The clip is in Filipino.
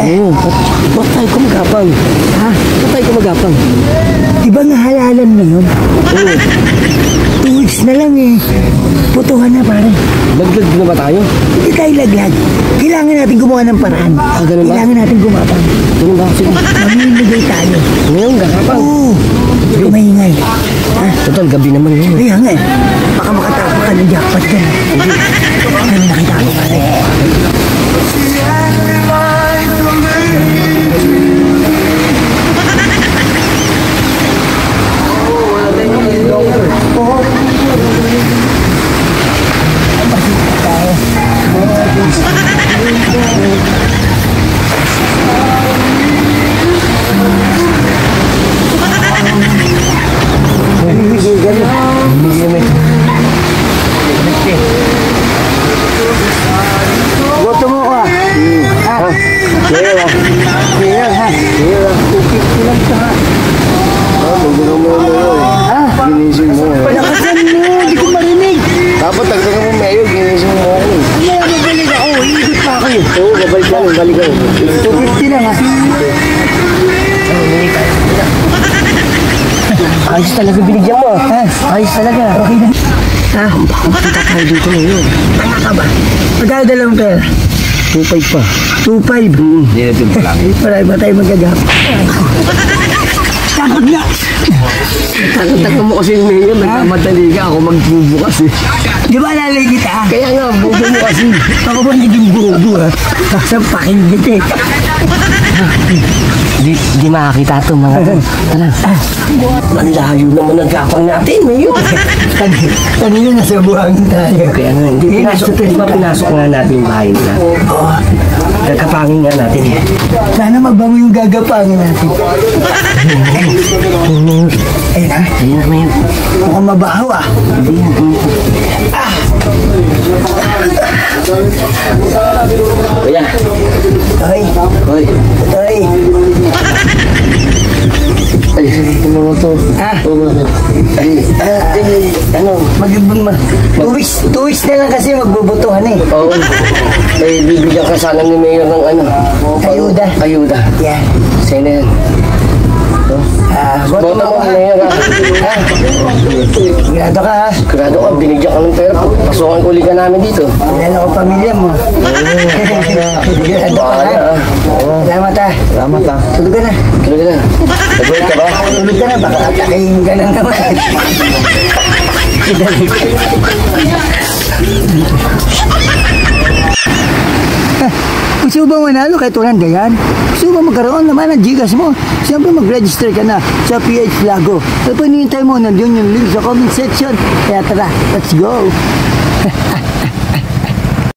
Oo, ba't tayo kumagapang? Ha? Ba't tayo kumagapang? Di ba nga halalan na yun? Oo. 2 weeks na lang eh. Putuhan na pare. Laglag na ba tayo? Hindi tayo laglag. Kailangan natin gumawa ng paraan. Ganun ba? Kailangan natin gumapang. Ganun ba? Sige. Mamimigay tayo. Ngayon, gagapang. Oo. Lumahingay. Ha? Total, gabi naman yun. Kaya nga eh. Baka makatapo ka ng jackpot ka na. Ano nakita ko pare? Boto mo ko ah. Ha? Ngayon, ha? Ngayon ha? Ngayon, ha? 250 lang siya ha? Magdunong mo ngayon. Ha? Ginising mo. Palakasan mo, hindi ko marinig. Dapat tagdagan mo ngayon, ginising mo ako. Ano na babalik ako? Iikot pa ako yun. Oo, babalik lang, balik lang. 250 lang ha? Ayos talaga binigyan mo. Ha? Ayos talaga. Okay na. Ha? Punta tayo dito ngayon. Tanga ka ba? Magkano dalawang pera? 2.5 pa. 2.5. Hindi natin pa lang. Ay, parang ba tayo magagap? Takot na! Takot mo kasi ngayon, nagkamadali ka ako magbubo kasi. Di ba alalay kita? Kaya nga, bubo mo kasi. Ako ba naging bubo ha? Sampakin kita eh. Di makakita ito mga to. Tara. Ang layo naman ang gapang natin ngayon. Kanina nasa buhangin tayo. Kaya nga, pinasok nga natin yung bahay nila. Oo. Nagkapangin nga natin. Sana mabango yung gagapangin natin. Ayun ha? Ayun na yun. Mukhang mabaho ah. Hindi yan. Kuya. Ay. Hoy. Ay. Ay, ano mo to? Ah. Ay, ano? Mag-2 weeks na lang kasi magbubutuhan eh. Oo. Ay, bibigyan ka sana ni Mayor ng ano? Ayuda. Ayuda. Yan. Sa'yo na yan. Boto Bota mo mo ha. Mayor ha. Sigurado ka ha. Sigurado ka, binigyan ka ng pera. Pasukan uli ka namin dito. Kilala ko pamilya mo. Sigurado ka ha. Salamat ha. Salamat ha. Tulog ka na. Tulog ka na. Nag-wait ka ba? Tulog ka na. Baka atakayin ka lang naman. Gusto mo ba manalo kahit walang dayan? Gusto mo ba magkaroon naman ng Gcash mo? Siyempre mag-register ka na sa PH Lago. Pero panihintay mo, nandiyon yung link sa comment section. Kaya tara, let's go!